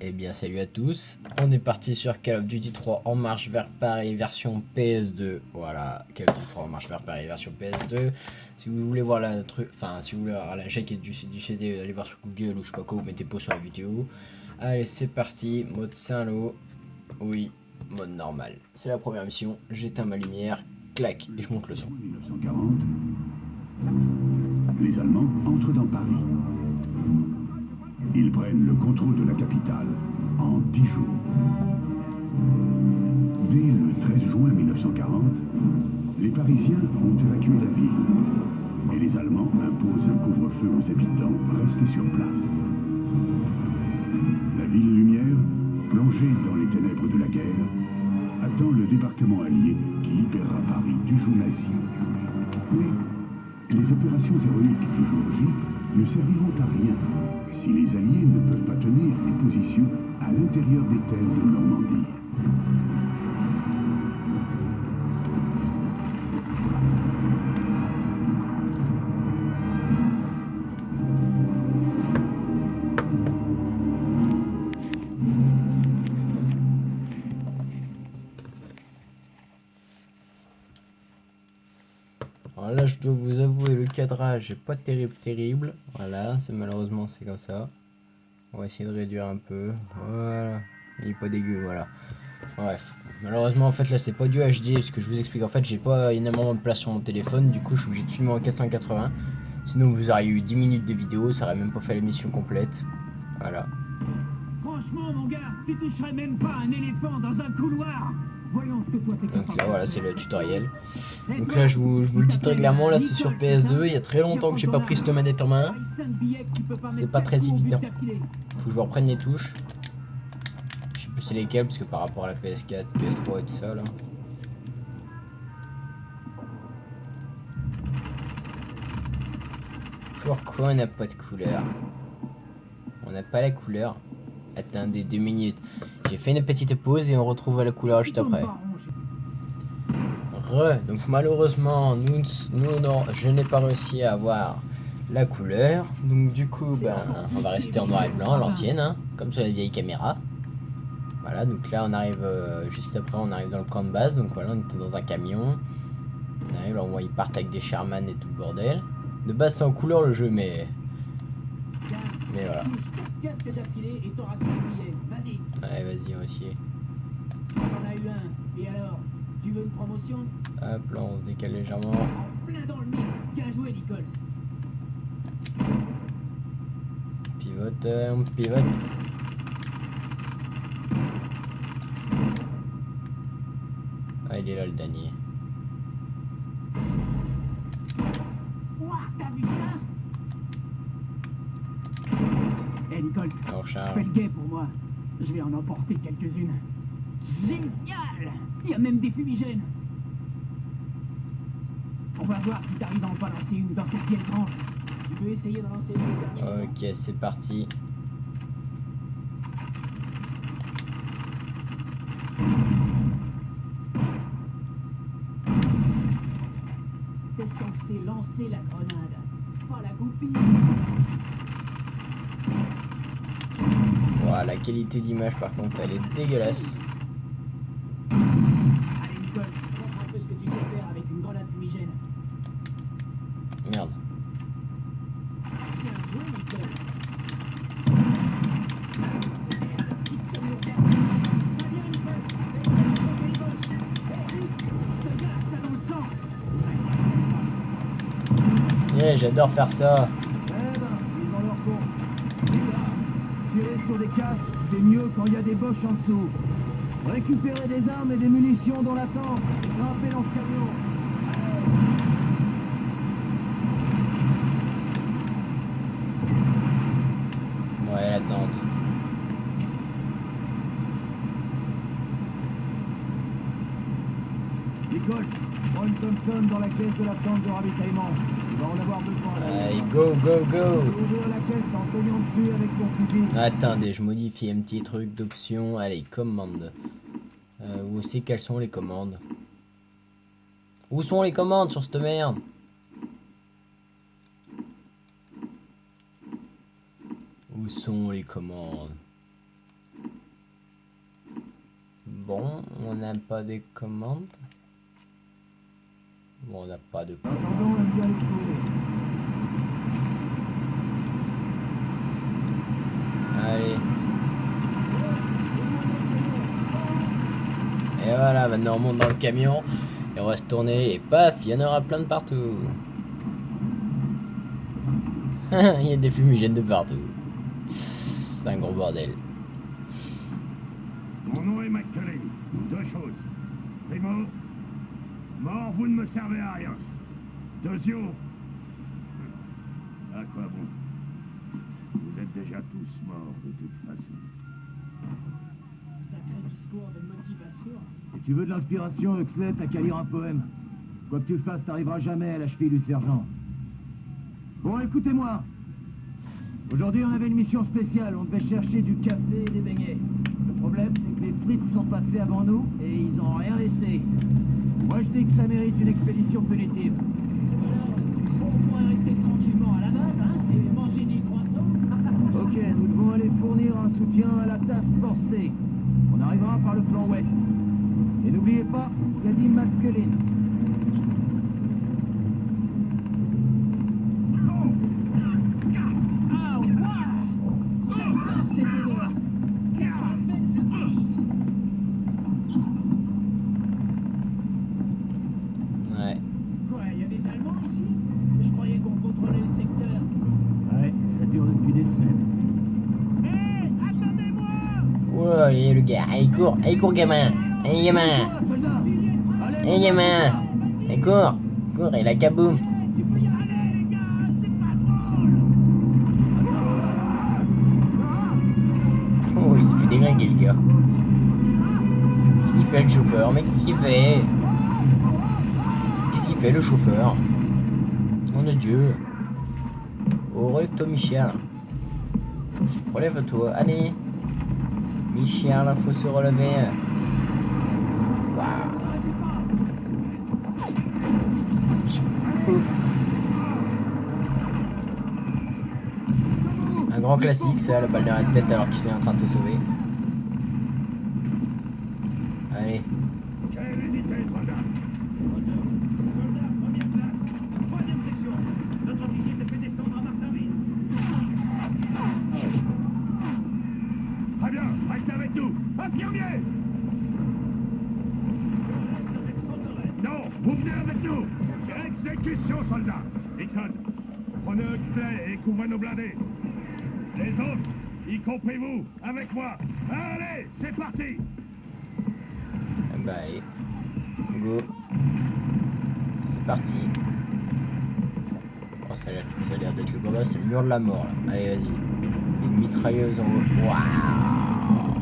Eh bien salut à tous, on est parti sur Call of Duty 3 en marche vers Paris version PS2. Voilà, Call of Duty 3 en marche vers Paris version PS2. Si vous voulez voir la truc, enfin si vous voulez voir la jaquette du CD, allez voir sur Google ou je sais pas quoi, vous mettez pause sur la vidéo. Allez c'est parti, mode Saint-Lô, oui, mode normal. C'est la première mission, j'éteins ma lumière, clac, et je monte le son. 1940, les Allemands entrent dans Paris. Ils prennent le contrôle de la capitale en 10 jours. Dès le 13 juin 1940, les Parisiens ont évacué la ville et les Allemands imposent un couvre-feu aux habitants restés sur place. La ville lumière, plongée dans les ténèbres de la guerre, attend le débarquement allié qui libérera Paris du joug nazi. Mais les opérations héroïques du jour J ne serviront à rien si les Alliés ne peuvent pas tenir des positions à l'intérieur des terres de Normandie. Alors là, je dois vous avouer, le cadrage est pas terrible. Voilà, malheureusement c'est comme ça. On va essayer de réduire un peu. Voilà, il est pas dégueu, voilà. Bref, malheureusement en fait là c'est pas du HD, ce que je vous explique. En fait j'ai pas énormément de place sur mon téléphone, du coup je suis obligé de filmer en 480. Sinon vous auriez eu 10 minutes de vidéo, ça aurait même pas fait la mission complète. Voilà. Franchement, mon gars, tu toucherais même pas un éléphant dans un couloir. Voyons ce que toi t'es capable. Donc là voilà c'est le tutoriel. Donc là je vous le dis très clairement, là c'est sur PS2, il y a très longtemps que j'ai pas pris cette manette en main. C'est pas très évident. Faut que je me reprenne les touches. Je sais plus c'est lesquelles parce que par rapport à la PS4, PS3 et tout ça là. Pourquoi on n'a pas de couleur? On n'a pas la couleur. Attendez 2 minutes. J'ai fait une petite pause et on retrouve la couleur juste après. Donc malheureusement, non, je n'ai pas réussi à avoir la couleur. Donc du coup, ben, on va rester en noir et blanc, à l'ancienne, hein, comme sur les vieilles caméras. Voilà, donc là on arrive, juste après on arrive dans le camp de base. Donc voilà, on était dans un camion. On arrive, là on voit ils partent avec des Sherman et tout le bordel. De base c'est en couleur le jeu, mais voilà. Allez, vas-y, on va essayer. T'en as eu un, et alors? Tu veux une promotion? Hop, là on se décale légèrement. En plein dans le mille. Bien joué, Nichols. Pivote, on pivote. Ah, il est là le dernier. Ouah, t'as vu ça? Hé, Nichols, On recharge. fais le guet pour moi. Je vais en emporter quelques-unes. Génial! Il y a même des fumigènes. On va voir si t'arrives à en balancer une dans cette vieille grange. Tu veux essayer d'en lancer une? Ok, c'est parti. T'es censé lancer la grenade, pas la goupille. Voilà, la qualité d'image par contre elle est dégueulasse. Allez, Nicole, montre un peu ce que tu sais faire avec une grenade fumigène. Merde. Bien joué, Nicole. Yeah, j'adore faire ça. Eh ben, ils ont leur compte. Les gars, tirer sur des casques, c'est mieux quand il y a des boches en dessous. Récupérer des armes et des munitions dans la tente. Grimper dans ce camion. Ouais, la tente. Nicole, prends une Thompson dans la caisse de la tente de ravitaillement. Tu vas en avoir besoin. Allez, go, go, go. Ouvrir la caisse en cognant dessus avec ton fusil. Attendez, je modifie un petit truc d'option. Allez, commande. Où c'est quelles sont les commandes? Où sont les commandes sur cette merde? Où sont les commandes? Bon, on n'a pas de commandes. Bon, on n'a pas de... Attendons, on vient les trouver. Allez. Et voilà, maintenant on monte dans le camion. Et on va se tourner et paf, il y en aura plein de partout. Il y a des fumigènes de partout. C'est un gros bordel. Mon nom est McCulley. Deux choses. Primo, mort, vous ne me servez à rien. Deuxio, à quoi bon? Vous êtes déjà tous morts de toute façon. Sacré discours de motivation. Si tu veux de l'inspiration, Huxley, t'as qu'à lire un poème. Quoi que tu fasses, t'arriveras jamais à la cheville du sergent. Bon, écoutez-moi. Aujourd'hui, on avait une mission spéciale. On devait chercher du café et des beignets. Le problème, c'est que les frites sont passés avant nous et ils ont rien laissé. Moi, je dis que ça mérite une expédition punitive. Alors, au moins rester tranquillement à la base, hein, et manger des croissants. Ok, nous devons aller fournir un soutien à la task force C. On arrivera par le flanc ouest. Et n'oubliez pas ce qu'a dit McCullin. Ah, waouh! J'adore cette odeur. C'est parfait de Ouais. Quoi, il y a des Allemands ici? Je croyais qu'on contrôlait le secteur. Ouais, ça dure depuis des semaines. Hé, attendez-moi! Oh, allez, le gars, allez, cours, gamin. Allez, gamin. Toi, soldat! Allez, Allez, gamin. Allez, cours, et la kaboum. Il faut y aller, les gars! C'est pas drôle! Oh, il s'est fait déglinguer, le gars. Qu'est-ce qu'il fait, le chauffeur? Mais qu'est-ce qu'il fait? Qu'est-ce qu'il fait, le chauffeur? Mon Dieu. Oh, relève-toi, Michel. Relève-toi, allez. Michel, faut se relever. Waouh. Pouf. Un grand classique, ça, la balle dans la tête alors qu'il est en train de te sauver. Allez. Quelle unité, soldat? Soldat, première classe, troisième section. Notre officier se fait descendre à Martinville. Très bien, restez avec nous. Infirmier! Je reste avec Sauterelle. Non, vous venez avec nous. Exécution, soldat. Nixon, prenez Huxley et couvrez nos blindés. Les autres, y compris vous, avec moi. Allez, c'est parti. Bah allez. Go. C'est parti. Oh, ça a l'air d'être le beau gosse, c'est le mur de la mort là. Allez, vas-y. Une mitrailleuse en haut. Waouh.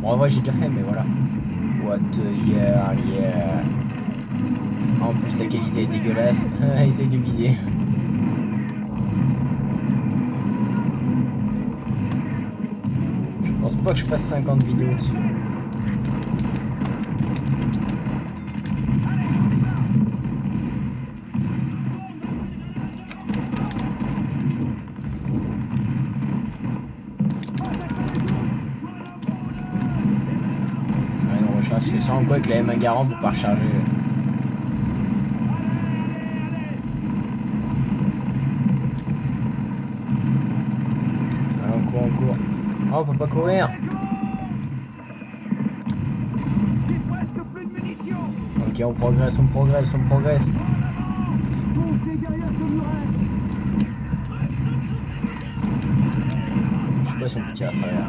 Bon, en vrai, j'ai déjà fait, mais voilà. What yeah. En plus, la qualité est dégueulasse. Essaye de viser. Je pense pas que je fasse 50 vidéos dessus. Ouais, on recharge le sang, quoi que la M1 Garand pour pas recharger. Allez, on court. Oh, on peut pas courir. J'ai presque plus de munitions. Ok, on progresse. Donc, les guerriers se muraient. Je sais pas si on peut tirer à travers.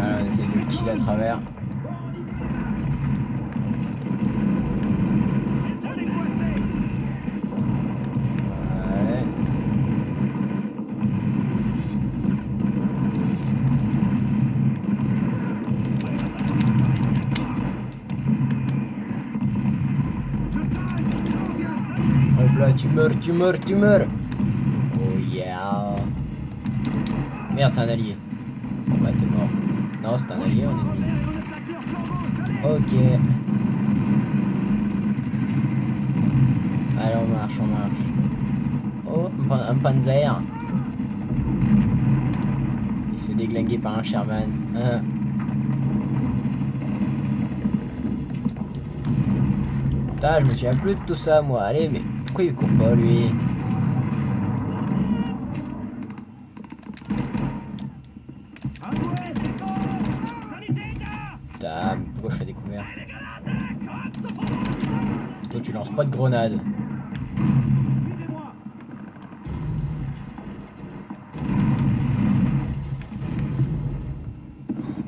Alors, on essaie de le killer à travers. Ouais. Hop là, tu meurs. Oh yeah. Merde, c'est un allié. Bon bah t'es mort. Non, c'est un allié, on est ennemi. Ok. Allez, on marche. Oh, un panzer. Il se fait déglingué par un Sherman. Hein. Putain, je me souviens plus de tout ça, moi. Allez, mais pourquoi il court pas, lui? Putain, mais pourquoi je fais découvert? Toi, tu lances pas de grenade.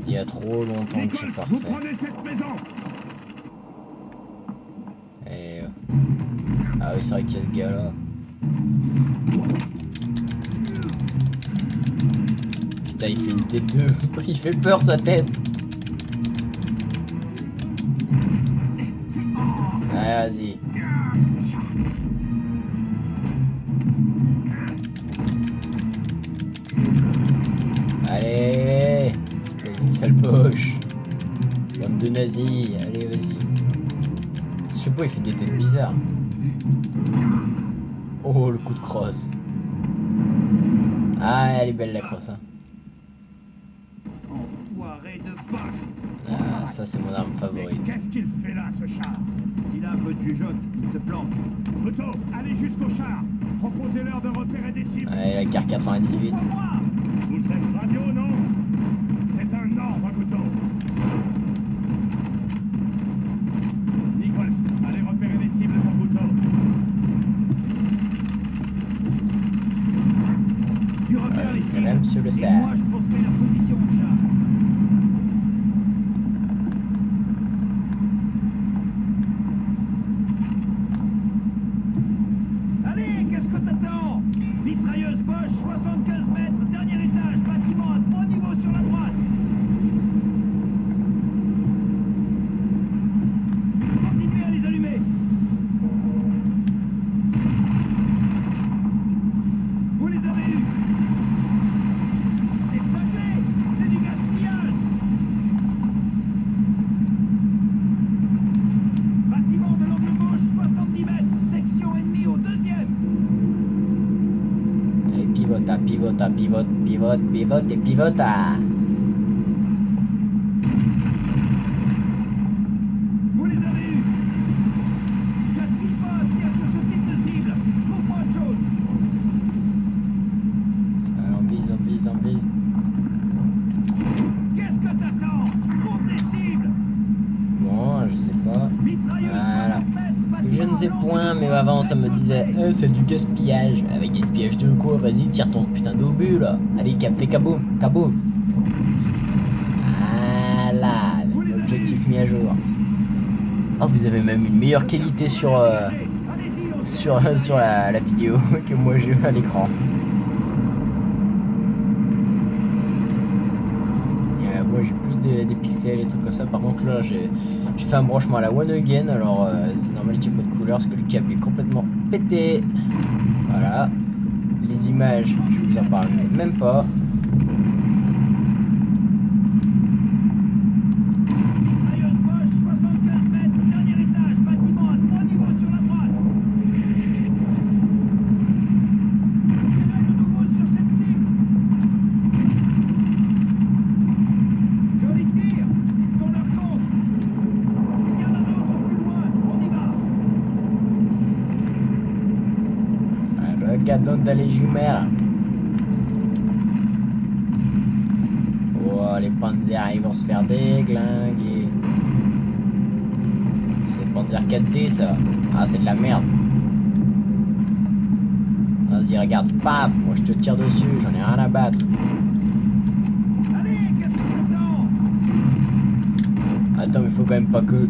Il y a trop longtemps que j'ai pas Vous refait. prenez cette maison. Et... Ah oui, c'est vrai qu'il y a ce gars-là. Putain, il fait une tête de... Il fait peur, sa tête. Allez, vas-y. Allez, sale poche. Bande de nazis, allez, vas-y. Je sais pas, il fait des têtes bizarres. Oh, le coup de crosse. Ah, elle est belle la crosse, hein. Enfoiré de vache. Ah, ça c'est mon arme favorite. Qu'est-ce qu'il fait là, ce char? S'il a un peu de jugeote, il se plante. Otto, allez jusqu'au char. Proposez-leur de repérer des cibles. Allez, la carte 98. Pour moi. Vous êtes radio, non? C'est un ordre, Otto. Nichols, allez repérer des cibles pour Otto. Tu repères les cibles. Madame sur le Et sable. moi, je transmets leur position au chat. Allez, qu'est-ce que t'attends? Mitrailleuse Bosch, 75 mètres, dernier étage, bâtiment à 3 niveaux sur la droite. Continuez à les allumer. Vous les avez eus. C'est cinglé, c'est du gaspillage. Bâtiment de l'angle gauche, 70 mètres, section ennemie au deuxième. Allez, pivota, pivota, pivote, pivote, pivote et pivota. Vous les avez eus. Gaspille pas, tire sur ce type de cible. Trouve-moi autre chose. Allez, on vise, on vise, on vise. Qu'est-ce que t'attends? Trouve des cibles. Bon, je sais pas. Mitrailleuse, Voilà. 60 mètres, Je bâtiment ne sais long point, de mais droite, avant ça me disait rez-de-chaussée. c'est du gaspillage. Avec gaspillage de quoi? Vas-y, tire ton putain d'obus là. Allez, cap, fais kaboum, kaboum. Voilà, l'objectif mis à jour. Oh, vous avez même une meilleure qualité sur, Allez-y, on sur la vidéo que moi j'ai à l'écran. Et, moi j'ai plus des pixels et trucs comme ça. Par contre là j'ai fait un branchement à la One Again. Alors c'est normal qu'il n'y ait pas de couleur parce que le câble est complètement pété. Voilà. Les images, je vous en parle même pas. Mitrailleuse Bosch, 75 mètres, dernier étage, bâtiment à 3 niveaux sur la droite. Tirez de nouveau sur cette cible. Joli tir, ils ont leur compte. Il y en a d'autres plus loin, on y va. Le cadeau d'aller jumelles. Oh, les Panzers ils vont se faire déglinguer. C'est le Panzer 4D ça. Ah, c'est de la merde. Vas-y, regarde, paf, moi je te tire dessus, j'en ai rien à battre. Allez, qu'est-ce que t'attends? Attends, mais faut quand même pas que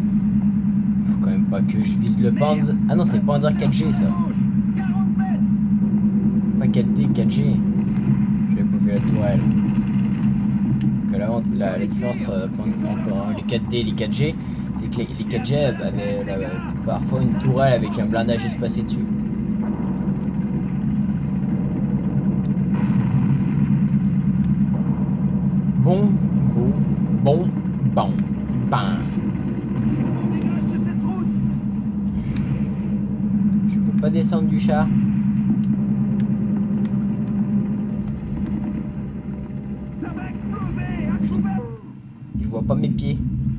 je vise le Panzer. Ah non, c'est le Panzer 4G ça. 40 mètres. Pas 4D, 4G. J'avais pas vu la tourelle. Que la différence entre les 4D et les 4G, c'est que les 4G avaient parfois une tourelle avec un blindage espacé dessus. Bon, bon, ban. On dégage de cette route. Je peux pas descendre du char. Ça va vois pas mes pieds.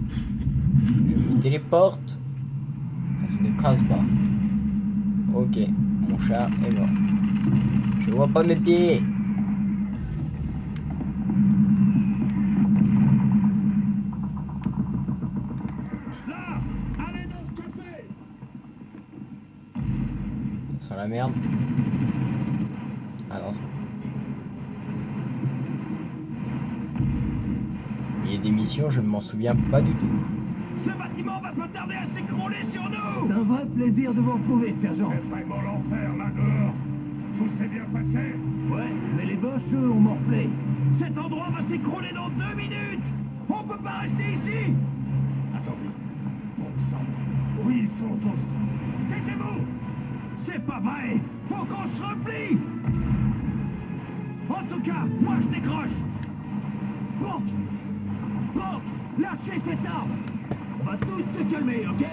Je me téléporte dans une casse-bas. Ok, mon chat est mort. Je vois pas mes pieds. Là! Allez dans ce café! Ça sent la merde. Ah non, c'est bon. Il y a des missions, je ne m'en souviens pas du tout. Ce bâtiment va pas tarder à s'écrouler sur nous! C'est un vrai plaisir de vous retrouver, sergent. C'est vraiment l'enfer là dehors. Tout s'est bien passé. Ouais, mais les Boches, eux, ont morflé. Cet endroit va s'écrouler dans 2 minutes! On peut pas rester ici! Attendez. Bon sang. Où ils sont tous? Taisez-vous! C'est pas vrai! Faut qu'on se replie! En tout cas, moi je décroche! Franck! Franck! Lâchez cette arme! On va tous se calmer, ok?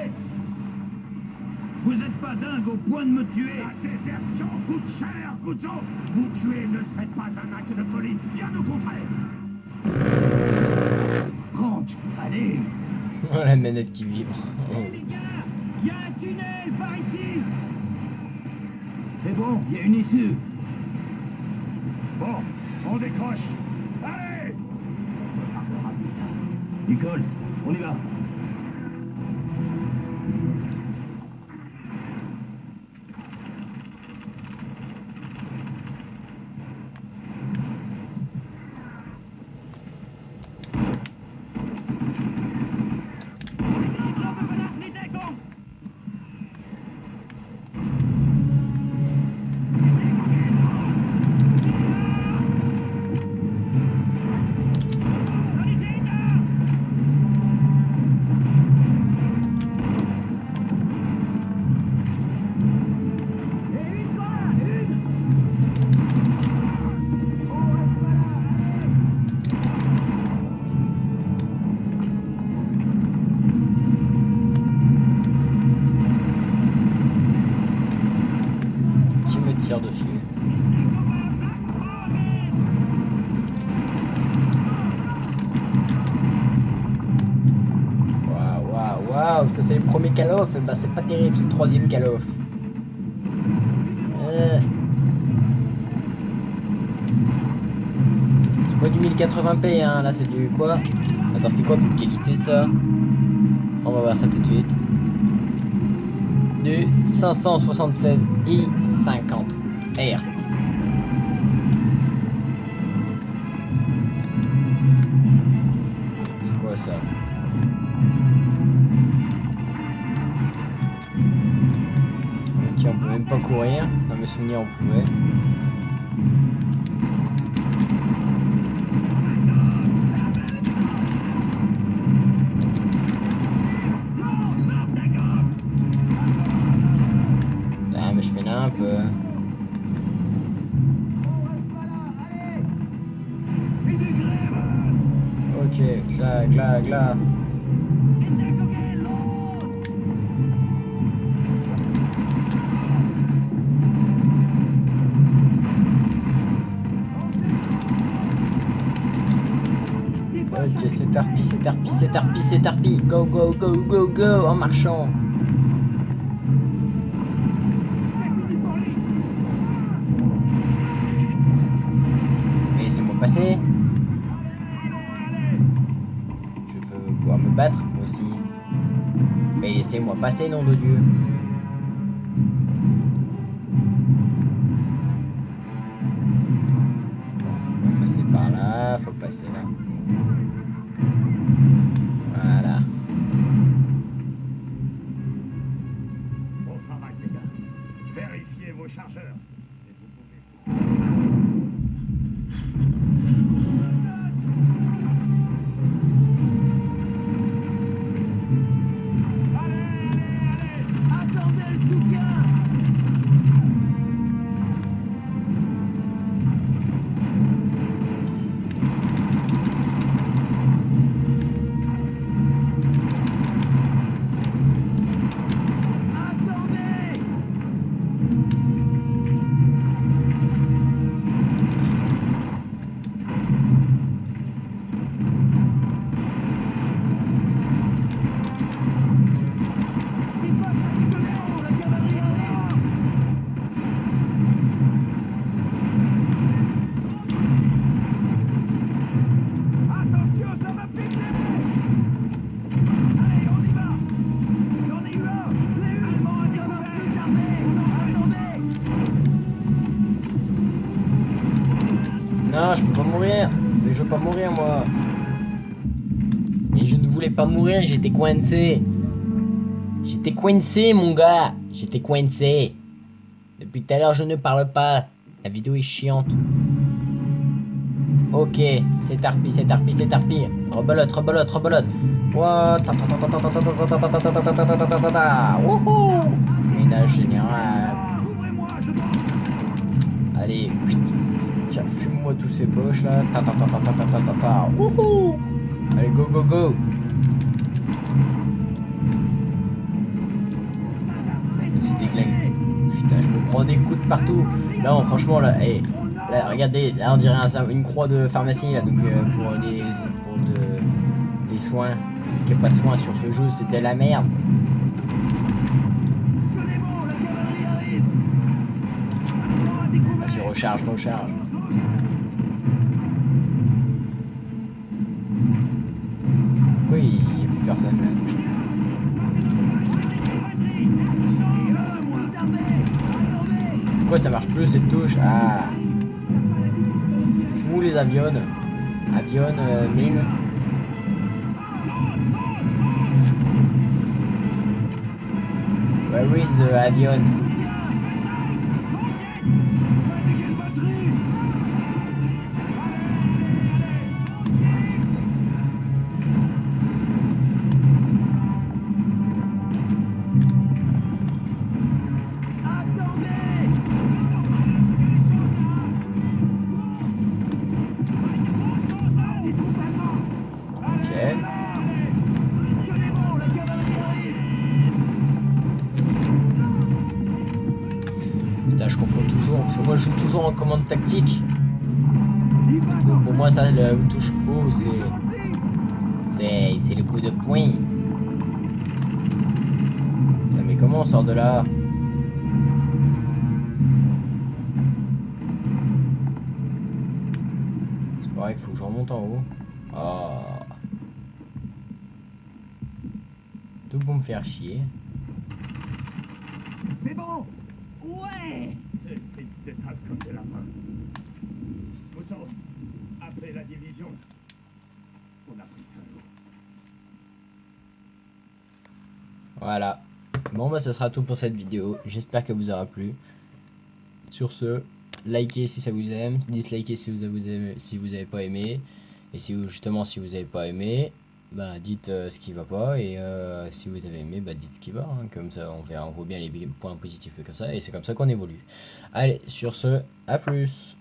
Vous êtes pas dingue au point de me tuer! La désertion coûte cher, Guzzo. Vous tuer ne serait pas un acte de folie, bien au contraire. Franck, allez! Oh, la manette qui vibre. Oh. Les gars! Y a un tunnel par ici! C'est bon, il y a une issue. Bon, on décroche. Allez! Nichols, on y va. Qui me tire dessus? Waouh, waouh, waouh, ça c'est le premier Call of. Eh ben, c'est pas terrible, c'est le troisième Call of. C'est pas du 1080p, hein, là c'est du quoi? Attends, c'est quoi comme qualité ça? On va voir ça tout de suite. Du 576 i50 Hz. C'est quoi ça? Ok, on peut même pas courir. Dans mes souvenirs, on pouvait. Ah, mais je fais là un peu. Ok, clac, clac, clac. Ok, c'est tarpi, c'est tarpi, c'est tarpi, c'est tarpi. Go, go, go, go, go, en marchant. Mais laissez-moi passer. Je veux pouvoir me battre, moi aussi. Mais laissez-moi passer, nom de Dieu. Bon, faut passer par là, faut passer là. Voilà. Bon travail, les gars. Vérifiez vos chargeurs. Et vous pouvez... Attendez le soutien! Attendez! Non, je peux pas mourir. Mais je veux pas mourir, moi. Mais je ne voulais pas mourir, j'étais coincé. J'étais coincé, mon gars. J'étais coincé. Depuis tout à l'heure, je ne parle pas. La vidéo est chiante. Ok, c'est harpie, c'est harpie, c'est harpie. Rebelote, rebelote, rebelote. Wouhou! Ménage général. Allez, fume-moi tous ces poches là. Wouhou! Allez, go, go, go! J'ai déglingué. Putain, je me prends des coups de partout. Là, franchement, là, hey, là, regardez, là, on dirait une croix de pharmacie là. Donc, pour les soins. Il n'y a pas de soins sur ce jeu, c'était la merde. Vas-y, recharge, recharge. Pourquoi il n'y a plus personne là? Pourquoi ça marche plus cette touche? Ah. C'est où les avions? Avion, mine. Where is the avion? Je confonds toujours, parce que moi je joue toujours en commande tactique. Donc pour moi ça, le touche haut, c'est le coup de poing. Mais comment on sort de là? C'est pareil qu'il faut que je remonte en haut. Oh. Tout pour me faire chier. C'est bon. Ouais. C'est Fritz d'état comme de la main. Autant, après la division, on a pris ça. Voilà. Bon bah ce sera tout pour cette vidéo. J'espère qu'elle vous aura plu. Sur ce, likez si ça vous aime, dislikez si vous avez pas aimé. Et si vous, justement si vous avez pas aimé, bah dites ce qui va pas. Et si vous avez aimé, bah dites ce qui va. Hein. Comme ça on voit bien les points positifs comme ça. Et c'est comme ça qu'on évolue. Allez, sur ce, à plus.